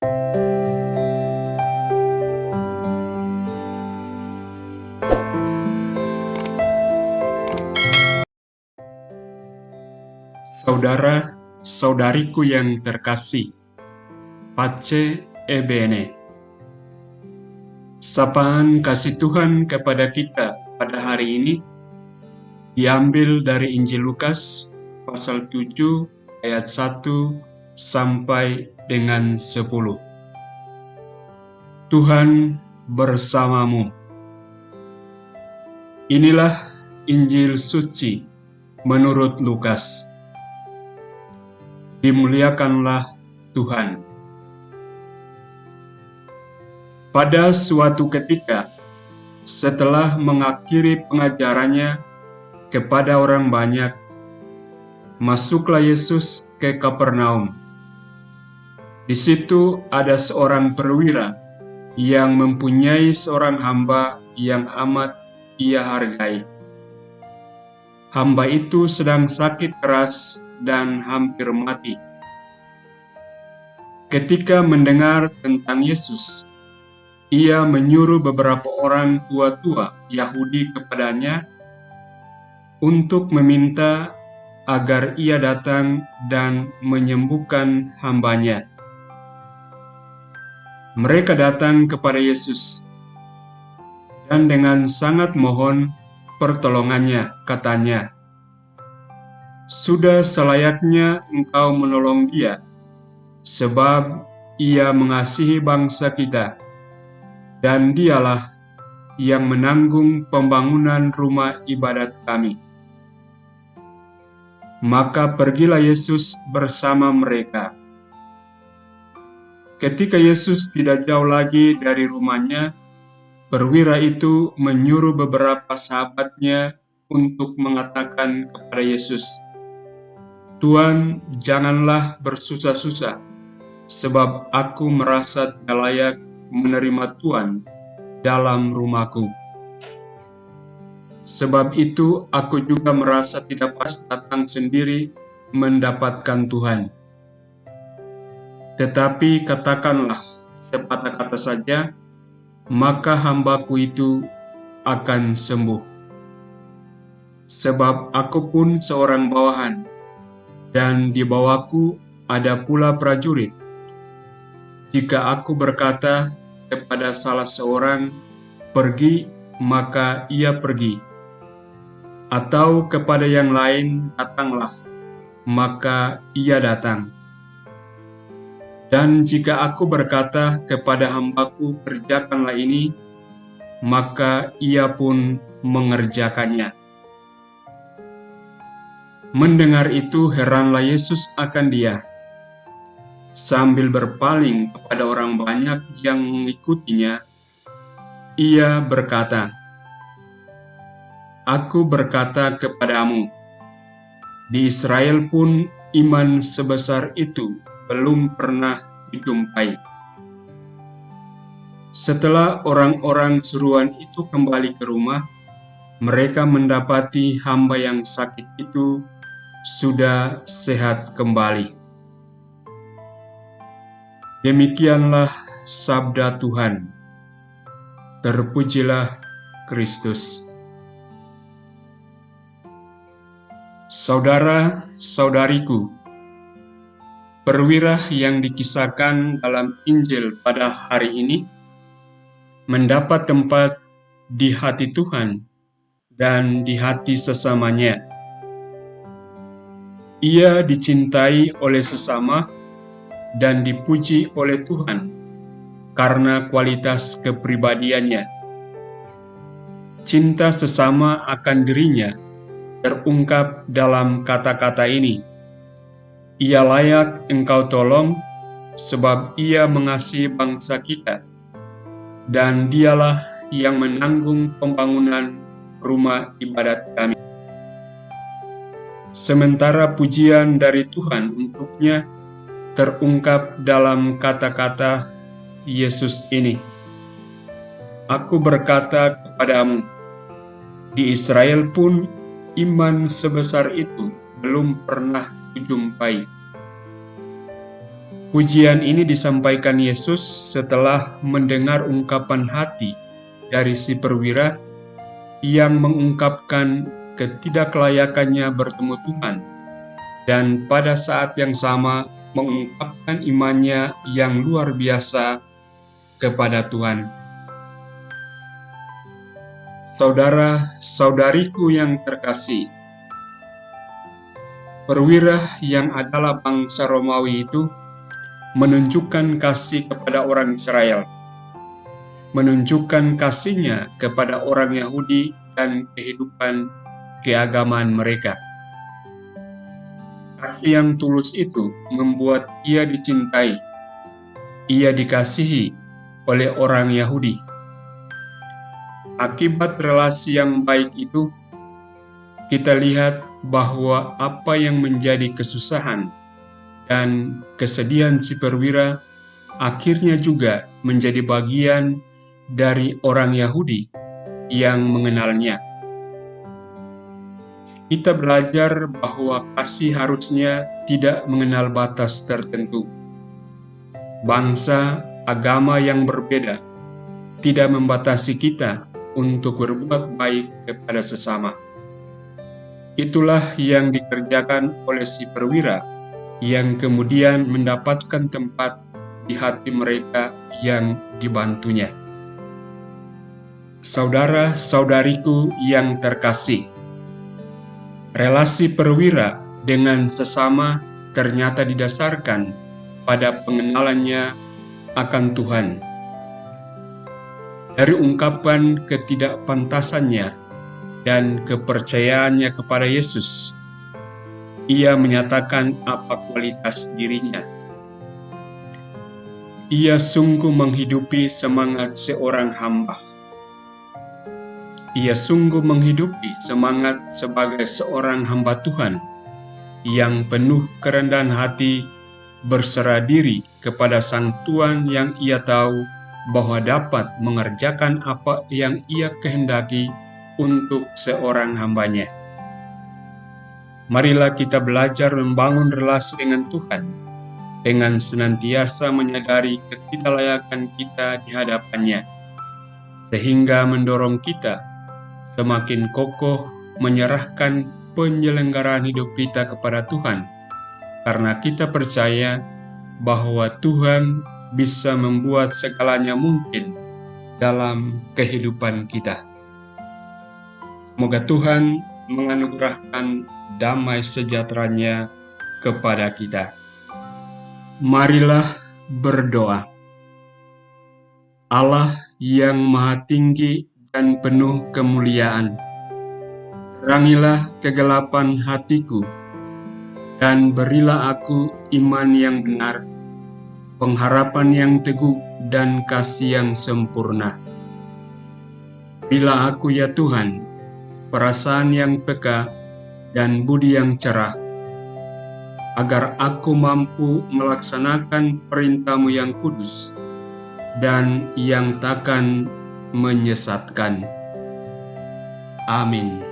Saudara-saudariku yang terkasih, Pace e bene. Sapaan kasih Tuhan kepada kita pada hari ini diambil dari Injil Lukas pasal 7 ayat 1 sampai dengan 10. Tuhan bersamamu. Inilah Injil suci menurut Lukas. Dimuliakanlah Tuhan. Pada suatu ketika, setelah mengakhiri pengajarannya kepada orang banyak, masuklah Yesus ke Kapernaum. Di situ ada seorang perwira yang mempunyai seorang hamba yang amat ia hargai. Hamba itu sedang sakit keras dan hampir mati. Ketika mendengar tentang Yesus, ia menyuruh beberapa orang tua-tua Yahudi kepadanya untuk meminta agar ia datang dan menyembuhkan hambanya. Mereka datang kepada Yesus, dan dengan sangat mohon pertolongannya, katanya, "Sudah selayaknya engkau menolong dia, sebab ia mengasihi bangsa kita, dan dialah yang menanggung pembangunan rumah ibadat kami." Maka pergilah Yesus bersama mereka. Ketika Yesus tidak jauh lagi dari rumahnya, perwira itu menyuruh beberapa sahabatnya untuk mengatakan kepada Yesus, "Tuan, janganlah bersusah-susah, sebab aku merasa tidak layak menerima Tuan dalam rumahku. Sebab itu aku juga merasa tidak pas datang sendiri mendapatkan Tuhan. Tetapi katakanlah sepatah kata saja, maka hambaku itu akan sembuh. Sebab aku pun seorang bawahan, dan di bawahku ada pula prajurit. Jika aku berkata kepada salah seorang, 'Pergi,' maka ia pergi. Atau kepada yang lain, 'Datanglah,' maka ia datang. Dan jika aku berkata kepada hambaku, 'Kerjakanlah ini,' maka ia pun mengerjakannya." Mendengar itu, heranlah Yesus akan dia. Sambil berpaling kepada orang banyak yang mengikutinya, ia berkata, "Aku berkata kepadamu, di Israel pun iman sebesar itu belum pernah dijumpai." Setelah orang-orang suruhan itu kembali ke rumah, mereka mendapati hamba yang sakit itu sudah sehat kembali. Demikianlah sabda Tuhan. Terpujilah Kristus. Saudara-saudariku, perwira yang dikisahkan dalam Injil pada hari ini mendapat tempat di hati Tuhan dan di hati sesamanya. Ia dicintai oleh sesama dan dipuji oleh Tuhan karena kualitas kepribadiannya. Cinta sesama akan dirinya terungkap dalam kata-kata ini, "Ia layak engkau tolong, sebab ia mengasihi bangsa kita, dan dialah yang menanggung pembangunan rumah ibadat kami." Sementara pujian dari Tuhan untuknya terungkap dalam kata-kata Yesus ini, "Aku berkata kepadamu, di Israel pun iman sebesar itu belum pernah dijumpai." Pujian ini disampaikan Yesus setelah mendengar ungkapan hati dari si perwira yang mengungkapkan ketidaklayakannya bertemu Tuhan, dan pada saat yang sama mengungkapkan imannya yang luar biasa kepada Tuhan. Saudara-saudariku yang terkasih, perwira yang adalah bangsa Romawi itu menunjukkan kasih kepada orang Israel, menunjukkan kasihnya kepada orang Yahudi dan kehidupan keagamaan mereka. Kasih yang tulus itu membuat ia dicintai, ia dikasihi oleh orang Yahudi. Akibat relasi yang baik itu, kita lihat bahwa apa yang menjadi kesusahan dan kesedihan si perwira akhirnya juga menjadi bagian dari orang Yahudi yang mengenalnya. Kita belajar bahwa kasih harusnya tidak mengenal batas tertentu. Bangsa, agama yang berbeda tidak membatasi kita untuk berbuat baik kepada sesama. Itulah yang dikerjakan oleh si perwira yang kemudian mendapatkan tempat di hati mereka yang dibantunya. Saudara-saudariku yang terkasih, relasi perwira dengan sesama ternyata didasarkan pada pengenalannya akan Tuhan. Dari ungkapan ketidakpantasannya dan kepercayaannya kepada Yesus, ia menyatakan apa kualitas dirinya. Ia sungguh menghidupi semangat seorang hamba. Ia sungguh menghidupi semangat sebagai seorang hamba Tuhan yang penuh kerendahan hati, berserah diri kepada Sang Tuhan yang ia tahu bahwa dapat mengerjakan apa yang ia kehendaki untuk seorang hambanya. Marilah kita belajar membangun relasi dengan Tuhan dengan senantiasa menyadari ketidaklayakan kita di hadapannya, sehingga mendorong kita semakin kokoh menyerahkan penyelenggaraan hidup kita kepada Tuhan, karena kita percaya bahwa Tuhan bisa membuat segalanya mungkin dalam kehidupan kita. Semoga Tuhan menganugerahkan damai sejahtera-Nya kepada kita. Marilah berdoa. Allah yang Maha Tinggi dan penuh kemuliaan, terangilah kegelapan hatiku dan berilah aku iman yang benar, pengharapan yang teguh dan kasih yang sempurna. Berilah aku ya Tuhan, perasaan yang peka dan budi yang cerah, agar aku mampu melaksanakan perintah-Mu yang kudus dan yang takkan menyesatkan. Amin.